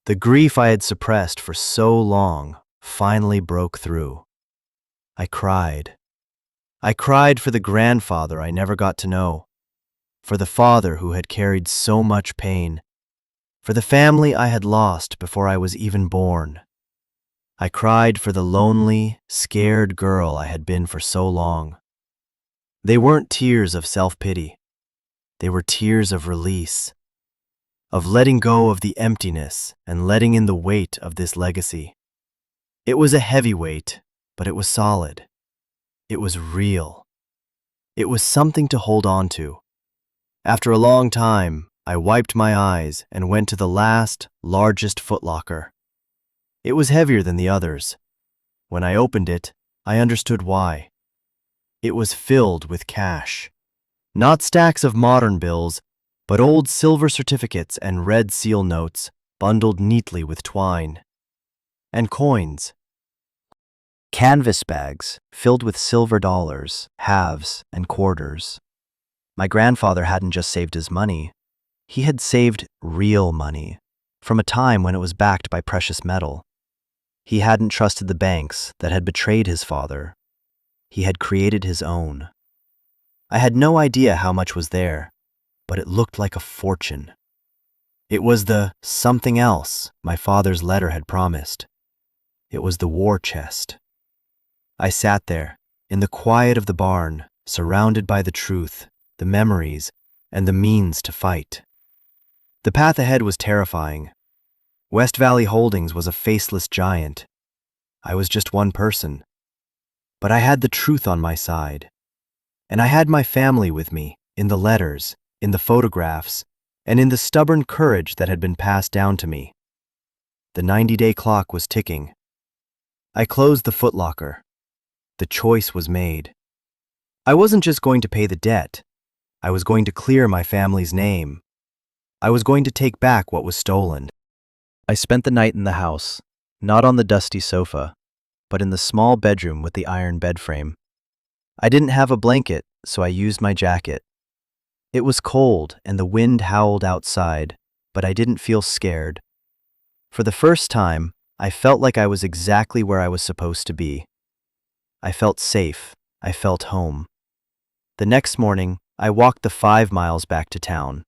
The grief I had suppressed for so long finally broke through. I cried. I cried for the grandfather I never got to know, for the father who had carried so much pain, for the family I had lost before I was even born. I cried for the lonely, scared girl I had been for so long. They weren't tears of self-pity. They were tears of release, of letting go of the emptiness and letting in the weight of this legacy. It was a heavy weight, but it was solid. It was real. It was something to hold on to, After a long time, I wiped my eyes and went to the last, largest footlocker. It was heavier than the others. When I opened it, I understood why. It was filled with cash. Not stacks of modern bills, but old silver certificates and red seal notes bundled neatly with twine. And coins. Canvas bags filled with silver dollars, halves, and quarters. My grandfather hadn't just saved his money. He had saved real money from a time when it was backed by precious metal. He hadn't trusted the banks that had betrayed his father. He had created his own. I had no idea how much was there, but it looked like a fortune. It was the something else my father's letter had promised. It was the war chest. I sat there, in the quiet of the barn, surrounded by the truth, the memories, and the means to fight. The path ahead was terrifying. West Valley Holdings was a faceless giant. I was just one person. But I had the truth on my side. And I had my family with me, in the letters, in the photographs, and in the stubborn courage that had been passed down to me. The 90-day clock was ticking. I closed the footlocker. The choice was made. I wasn't just going to pay the debt. I was going to clear my family's name. I was going to take back what was stolen. I spent the night in the house, not on the dusty sofa, but in the small bedroom with the iron bed frame. I didn't have a blanket, so I used my jacket. It was cold and the wind howled outside, but I didn't feel scared. For the first time, I felt like I was exactly where I was supposed to be. I felt safe. I felt home. The next morning, I walked the 5 miles back to town.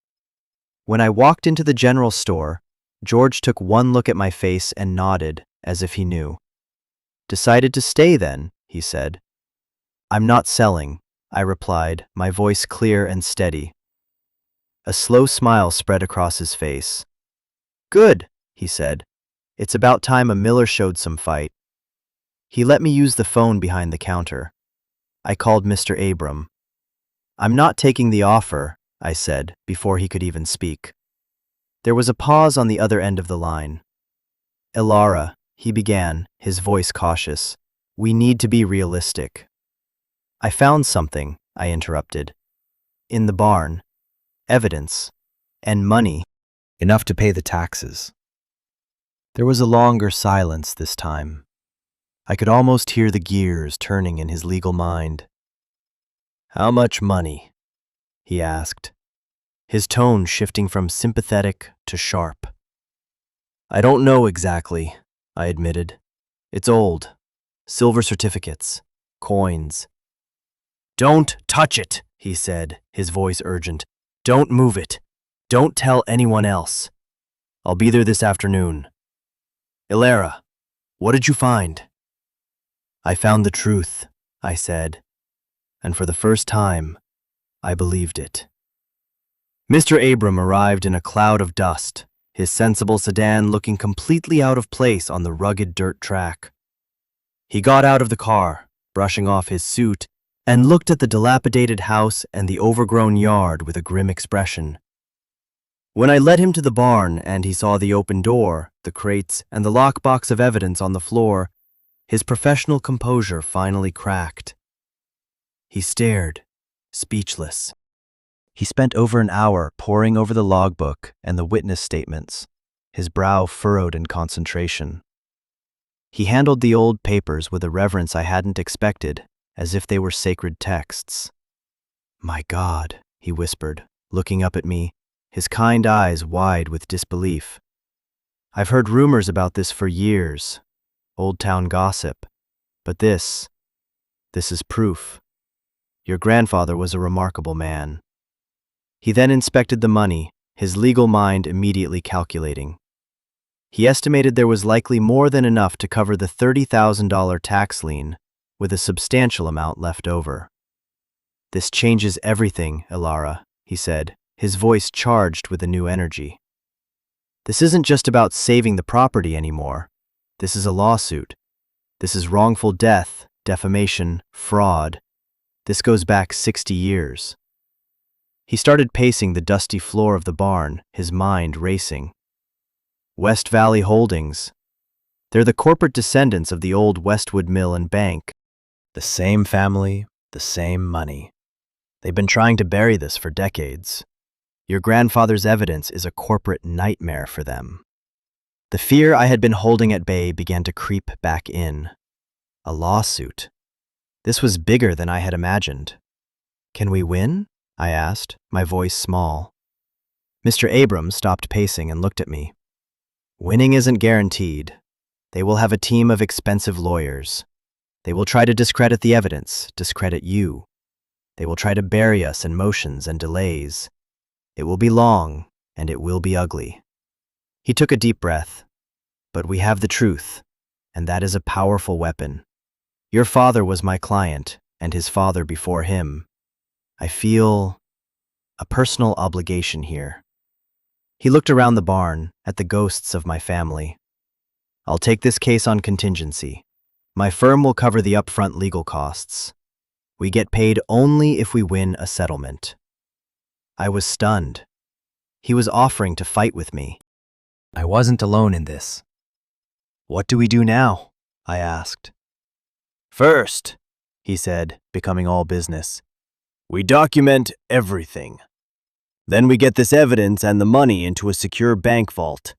When I walked into the general store, George took one look at my face and nodded, as if he knew. "Decided to stay then," he said. "I'm not selling," I replied, my voice clear and steady. A slow smile spread across his face. "Good," he said. "It's about time a miller showed some fight." He let me use the phone behind the counter. I called Mr. Abram. "I'm not taking the offer," I said, before he could even speak. There was a pause on the other end of the line. "Elara," he began, his voice cautious, "we need to be realistic." "I found something," I interrupted. "In the barn. Evidence. And money. Enough to pay the taxes." There was a longer silence this time. I could almost hear the gears turning in his legal mind. "How much money?" he asked, his tone shifting from sympathetic to sharp. "I don't know exactly," I admitted. "It's old. Silver certificates. Coins." "Don't touch it," he said, his voice urgent. "Don't move it. Don't tell anyone else. I'll be there this afternoon." "Elara, what did you find?" "I found the truth," I said, and for the first time, I believed it. Mr. Abram arrived in a cloud of dust, his sensible sedan looking completely out of place on the rugged dirt track. He got out of the car, brushing off his suit, and looked at the dilapidated house and the overgrown yard with a grim expression. When I led him to the barn and he saw the open door, the crates, and the lockbox of evidence on the floor, his professional composure finally cracked. He stared, speechless. He spent over an hour poring over the logbook and the witness statements, his brow furrowed in concentration. He handled the old papers with a reverence I hadn't expected, as if they were sacred texts. "My God," he whispered, looking up at me, his kind eyes wide with disbelief. "I've heard rumors about this for years, old town gossip, but this is proof. Your grandfather was a remarkable man." He then inspected the money, his legal mind immediately calculating. He estimated there was likely more than enough to cover the $30,000 tax lien, with a substantial amount left over. "This changes everything, Elara," he said, his voice charged with a new energy. "This isn't just about saving the property anymore. This is a lawsuit. This is wrongful death, defamation, fraud. This goes back 60 years. He started pacing the dusty floor of the barn, his mind racing. West Valley Holdings. They're the corporate descendants of the old Westwood Mill and Bank. The same family, the same money. They've been trying to bury this for decades. Your grandfather's evidence is a corporate nightmare for them. The fear I had been holding at bay began to creep back in. A lawsuit. This was bigger than I had imagined. Can we win? I asked, my voice small. Mr. Abrams stopped pacing and looked at me. Winning isn't guaranteed. They will have a team of expensive lawyers. They will try to discredit the evidence, discredit you. They will try to bury us in motions and delays. It will be long, and it will be ugly. He took a deep breath. But we have the truth, and that is a powerful weapon. Your father was my client, and his father before him. I feel a personal obligation here. He looked around the barn, at the ghosts of my family. I'll take this case on contingency. My firm will cover the upfront legal costs. We get paid only if we win a settlement. I was stunned. He was offering to fight with me. I wasn't alone in this. What do we do now? I asked. First, he said, becoming all business, we document everything. Then we get this evidence and the money into a secure bank vault.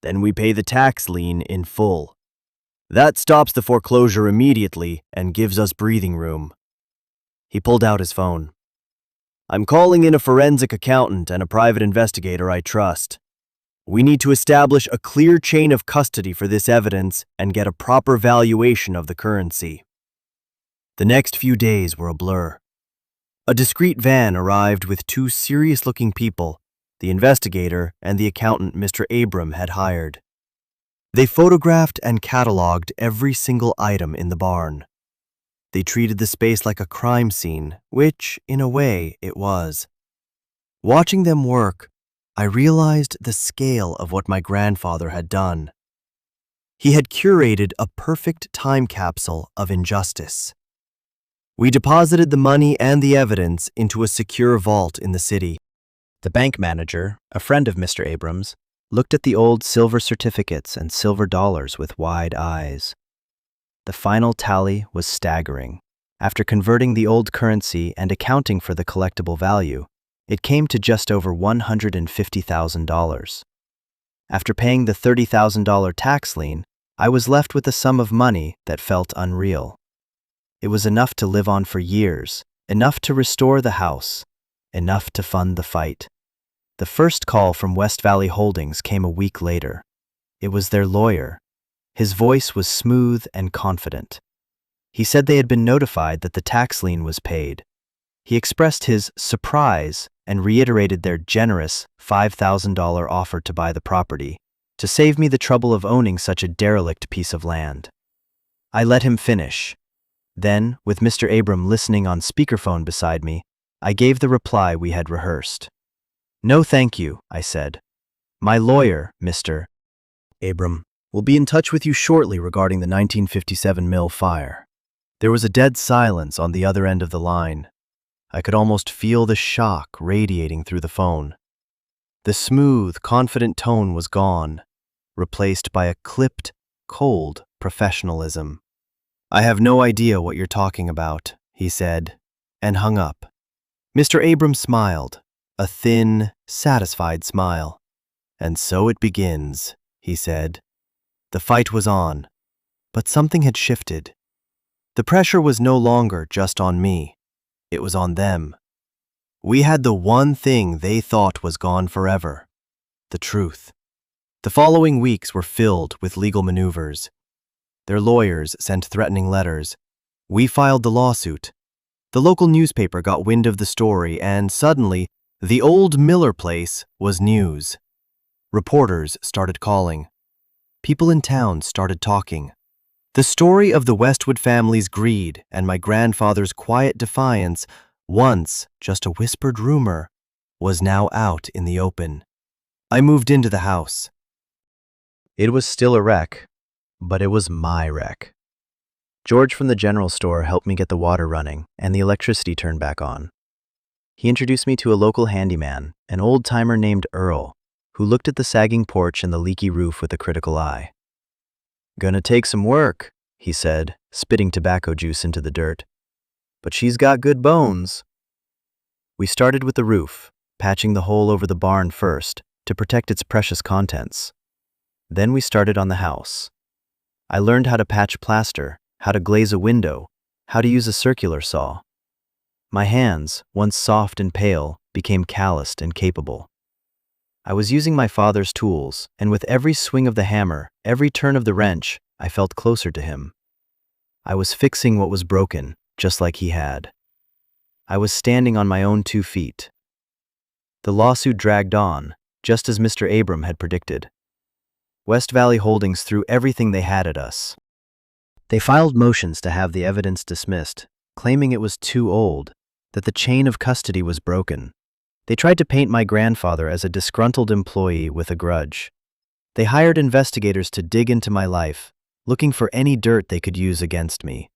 Then we pay the tax lien in full. That stops the foreclosure immediately and gives us breathing room. He pulled out his phone. I'm calling in a forensic accountant and a private investigator I trust. We need to establish a clear chain of custody for this evidence and get a proper valuation of the currency. The next few days were a blur. A discreet van arrived with two serious-looking people, the investigator and the accountant Mr. Abram had hired. They photographed and cataloged every single item in the barn. They treated the space like a crime scene, which, in a way, it was. Watching them work, I realized the scale of what my grandfather had done. He had curated a perfect time capsule of injustice. We deposited the money and the evidence into a secure vault in the city. The bank manager, a friend of Mr. Abrams, looked at the old silver certificates and silver dollars with wide eyes. The final tally was staggering. After converting the old currency and accounting for the collectible value, it came to just over $150,000. After paying the $30,000 tax lien, I was left with a sum of money that felt unreal. It was enough to live on for years, enough to restore the house, enough to fund the fight. The first call from West Valley Holdings came a week later. It was their lawyer. His voice was smooth and confident. He said they had been notified that the tax lien was paid. He expressed his surprise and reiterated their generous $5,000 offer to buy the property, to save me the trouble of owning such a derelict piece of land. I let him finish. Then, with Mr. Abram listening on speakerphone beside me, I gave the reply we had rehearsed. No thank you, I said. My lawyer, Mr. Abram, will be in touch with you shortly regarding the 1957 mill fire. There was a dead silence on the other end of the line. I could almost feel the shock radiating through the phone. The smooth, confident tone was gone, replaced by a clipped, cold professionalism. I have no idea what you're talking about, he said, and hung up. Mr. Abrams smiled, a thin, satisfied smile. And so it begins, he said. The fight was on, but something had shifted. The pressure was no longer just on me. It was on them. We had the one thing they thought was gone forever, the truth. The following weeks were filled with legal maneuvers. Their lawyers sent threatening letters. We filed the lawsuit. The local newspaper got wind of the story, and suddenly, the old Miller place was news. Reporters started calling. People in town started talking. The story of the Westwood family's greed and my grandfather's quiet defiance, once just a whispered rumor, was now out in the open. I moved into the house. It was still a wreck, but it was my wreck. George from the general store helped me get the water running and the electricity turned back on. He introduced me to a local handyman, an old-timer named Earl, who looked at the sagging porch and the leaky roof with a critical eye. "Gonna take some work," he said, spitting tobacco juice into the dirt. "But she's got good bones." We started with the roof, patching the hole over the barn first to protect its precious contents. Then we started on the house. I learned how to patch plaster, how to glaze a window, how to use a circular saw. My hands, once soft and pale, became calloused and capable. I was using my father's tools, and with every swing of the hammer, every turn of the wrench, I felt closer to him. I was fixing what was broken, just like he had. I was standing on my own 2 feet. The lawsuit dragged on, just as Mr. Abram had predicted. West Valley Holdings threw everything they had at us. They filed motions to have the evidence dismissed, claiming it was too old, that the chain of custody was broken. They tried to paint my grandfather as a disgruntled employee with a grudge. They hired investigators to dig into my life, looking for any dirt they could use against me.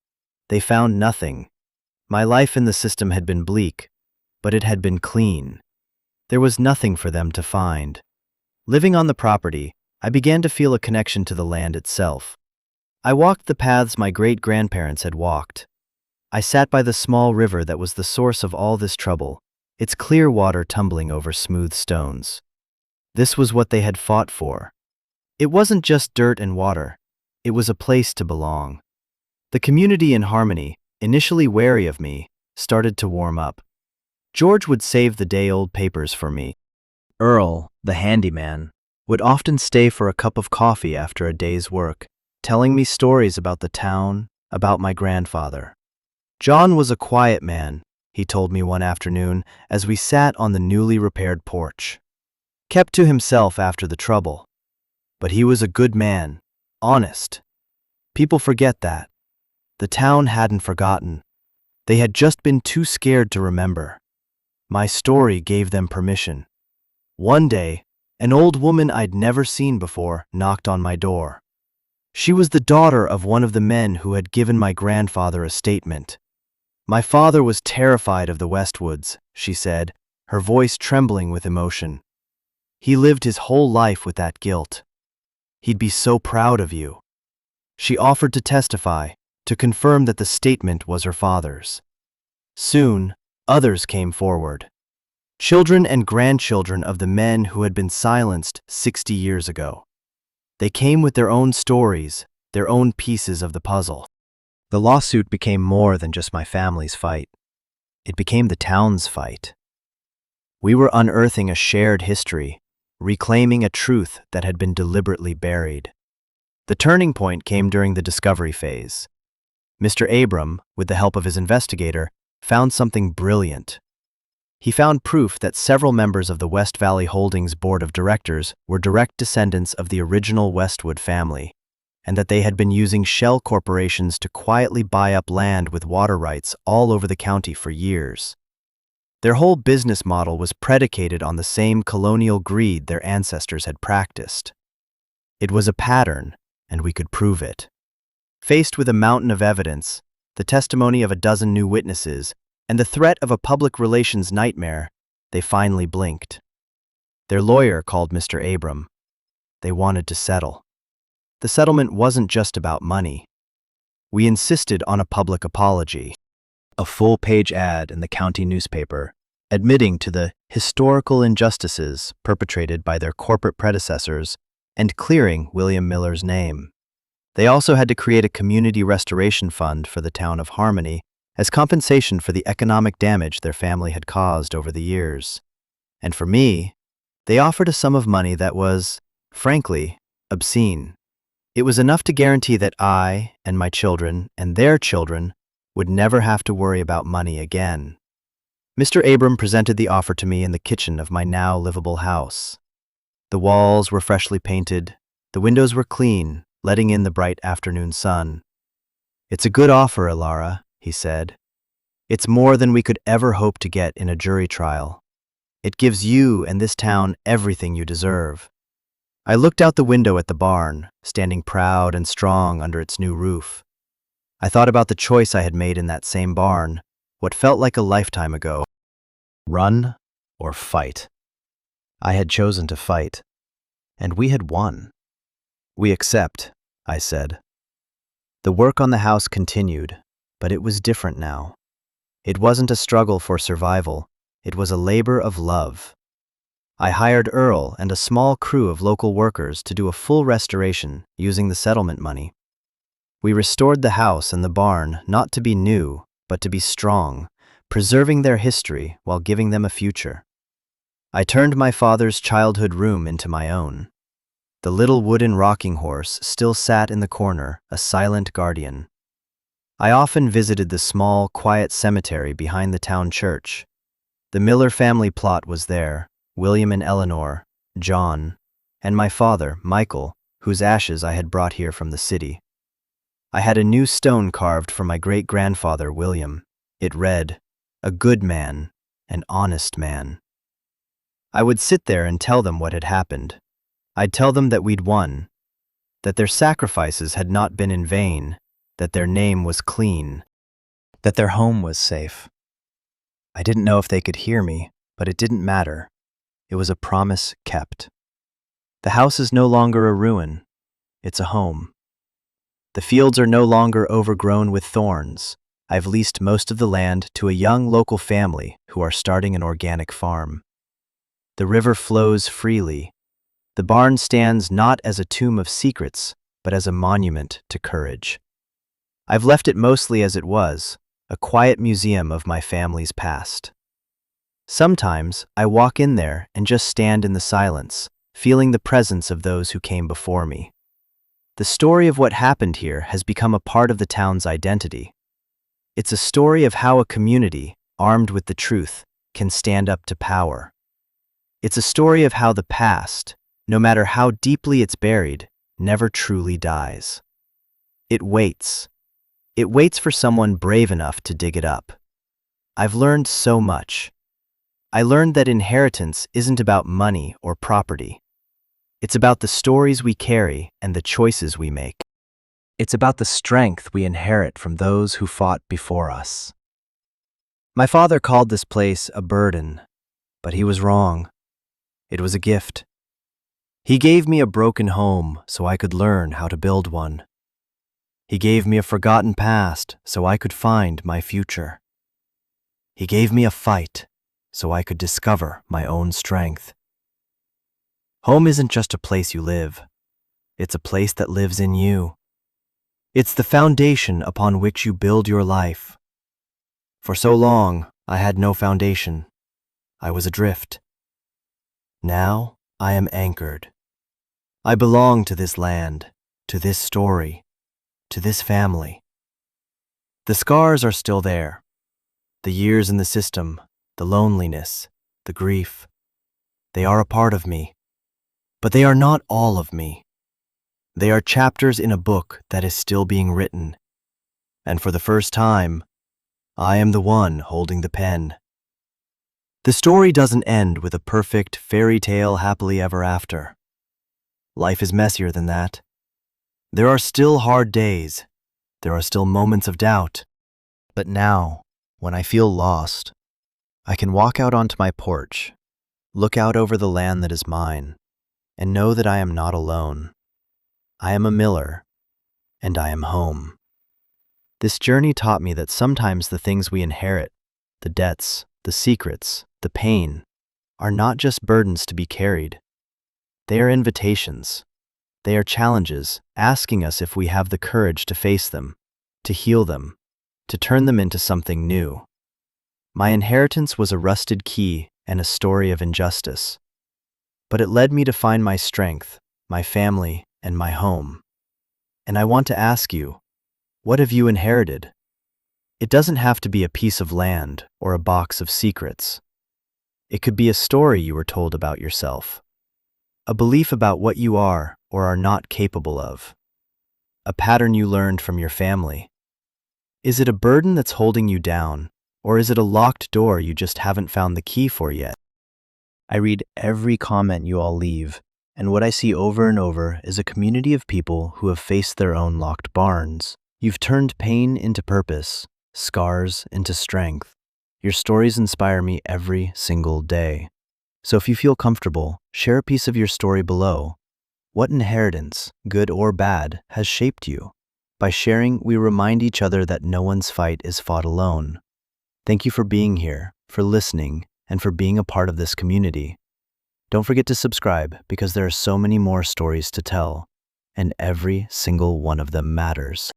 They found nothing. My life in the system had been bleak, but it had been clean. There was nothing for them to find. Living on the property, I began to feel a connection to the land itself. I walked the paths my great-grandparents had walked. I sat by the small river that was the source of all this trouble, its clear water tumbling over smooth stones. This was what they had fought for. It wasn't just dirt and water. It was a place to belong. The community in Harmony, initially wary of me, started to warm up. George would save the day-old papers for me. Earl, the handyman, would often stay for a cup of coffee after a day's work, telling me stories about the town, about my grandfather. John was a quiet man, he told me one afternoon as we sat on the newly repaired porch. Kept to himself after the trouble. But he was a good man, honest. People forget that. The town hadn't forgotten. They had just been too scared to remember. My story gave them permission. One day, an old woman I'd never seen before knocked on my door. She was the daughter of one of the men who had given my grandfather a statement. My father was terrified of the Westwoods, she said, her voice trembling with emotion. He lived his whole life with that guilt. He'd be so proud of you. She offered to testify, to confirm that the statement was her father's. Soon, others came forward. Children and grandchildren of the men who had been silenced 60 years ago. They came with their own stories, their own pieces of the puzzle. The lawsuit became more than just my family's fight. It became the town's fight. We were unearthing a shared history, reclaiming a truth that had been deliberately buried. The turning point came during the discovery phase. Mr. Abram, with the help of his investigator, found something brilliant. He found proof that several members of the West Valley Holdings Board of Directors were direct descendants of the original Westwood family, and that they had been using shell corporations to quietly buy up land with water rights all over the county for years. Their whole business model was predicated on the same colonial greed their ancestors had practiced. It was a pattern, and we could prove it. Faced with a mountain of evidence, the testimony of a dozen new witnesses, and the threat of a public relations nightmare, they finally blinked. Their lawyer called Mr. Abram. They wanted to settle. The settlement wasn't just about money. We insisted on a public apology, a full-page ad in the county newspaper, admitting to the historical injustices perpetrated by their corporate predecessors and clearing William Miller's name. They also had to create a community restoration fund for the town of Harmony as compensation for the economic damage their family had caused over the years. And for me, they offered a sum of money that was, frankly, obscene. It was enough to guarantee that I and my children and their children would never have to worry about money again. Mr. Abram presented the offer to me in the kitchen of my now livable house. The walls were freshly painted, the windows were clean, letting in the bright afternoon sun. "It's a good offer, Ilara," he said. "It's more than we could ever hope to get in a jury trial. It gives you and this town everything you deserve." I looked out the window at the barn, standing proud and strong under its new roof. I thought about the choice I had made in that same barn, what felt like a lifetime ago. Run or fight. I had chosen to fight, and we had won. We accept, I said. The work on the house continued, but it was different now. It wasn't a struggle for survival, it was a labor of love. I hired Earl and a small crew of local workers to do a full restoration using the settlement money. We restored the house and the barn not to be new, but to be strong, preserving their history while giving them a future. I turned my father's childhood room into my own. The little wooden rocking horse still sat in the corner, a silent guardian. I often visited the small, quiet cemetery behind the town church. The Miller family plot was there, William and Eleanor, John, and my father, Michael, whose ashes I had brought here from the city. I had a new stone carved for my great-grandfather, William. It read, "A good man, an honest man." I would sit there and tell them what had happened. I'd tell them that we'd won, that their sacrifices had not been in vain, that their name was clean, that their home was safe. I didn't know if they could hear me, but it didn't matter. It was a promise kept. The house is no longer a ruin. It's a home. The fields are no longer overgrown with thorns. I've leased most of the land to a young local family who are starting an organic farm. The river flows freely. The barn stands not as a tomb of secrets, but as a monument to courage. I've left it mostly as it was, a quiet museum of my family's past. Sometimes I walk in there and just stand in the silence, feeling the presence of those who came before me. The story of what happened here has become a part of the town's identity. It's a story of how a community, armed with the truth, can stand up to power. It's a story of how the past, no matter how deeply it's buried, never truly dies. It waits. It waits for someone brave enough to dig it up. I've learned so much. I learned that inheritance isn't about money or property. It's about the stories we carry and the choices we make. It's about the strength we inherit from those who fought before us. My father called this place a burden, but he was wrong. It was a gift. He gave me a broken home so I could learn how to build one. He gave me a forgotten past so I could find my future. He gave me a fight so I could discover my own strength. Home isn't just a place you live. It's a place that lives in you. It's the foundation upon which you build your life. For so long, I had no foundation. I was adrift. Now, I am anchored. I belong to this land, to this story, to this family. The scars are still there. The years in the system, the loneliness, the grief. They are a part of me. But they are not all of me. They are chapters in a book that is still being written. And for the first time, I am the one holding the pen. The story doesn't end with a perfect fairy tale happily ever after. Life is messier than that. There are still hard days. There are still moments of doubt. But now, when I feel lost, I can walk out onto my porch, look out over the land that is mine, and know that I am not alone. I am a Miller, and I am home. This journey taught me that sometimes the things we inherit, the debts, the secrets, the pain, are not just burdens to be carried. They are invitations. They are challenges, asking us if we have the courage to face them, to heal them, to turn them into something new. My inheritance was a rusted key and a story of injustice. But it led me to find my strength, my family, and my home. And I want to ask you, what have you inherited? It doesn't have to be a piece of land or a box of secrets. It could be a story you were told about yourself, a belief about what you are or are not capable of, a pattern you learned from your family. Is it a burden that's holding you down, or is it a locked door you just haven't found the key for yet? I read every comment you all leave, and what I see over and over is a community of people who have faced their own locked barns. You've turned pain into purpose, scars into strength. Your stories inspire me every single day. So if you feel comfortable, share a piece of your story below. What inheritance, good or bad, has shaped you? By sharing, we remind each other that no one's fight is fought alone. Thank you for being here, for listening, and for being a part of this community. Don't forget to subscribe because there are so many more stories to tell, and every single one of them matters.